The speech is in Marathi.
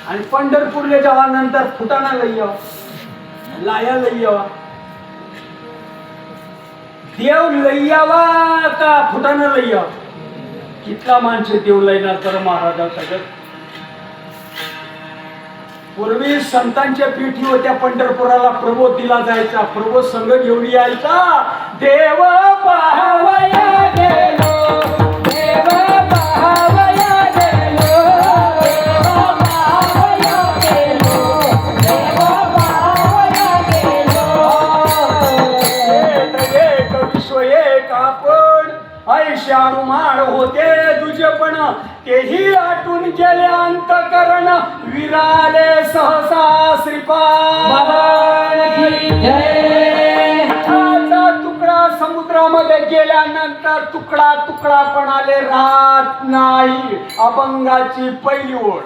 आणि पंढरपूरला जेव्हा फुटाणा लई यावा, लाया लई यावा, देव लई यावा का फुटाणा लई यावा? कितला माणसे देव लईना तर महाराजा सगळं. पूर्वी संतांच्या पीठी होत्या पंढरपुराला, प्रबोध दिला जायचा, प्रबोध संघ घेऊन यायचा. देव पाहावया गेलो, देव पाहावया गेलो, देव पाहावया गेलो, देव पाहावया गेलो. एक विश्व एक आपण, ऐशा अनुमान होते दुजेपण, तेही आटून गेले अंतकरण, विराले सहसा श्रीपाद. तुकडा समुद्रामध्ये गेल्यानंतर तुकडा तुकडा पण आले राहत नाही. अभंगाची पहिली ओळ.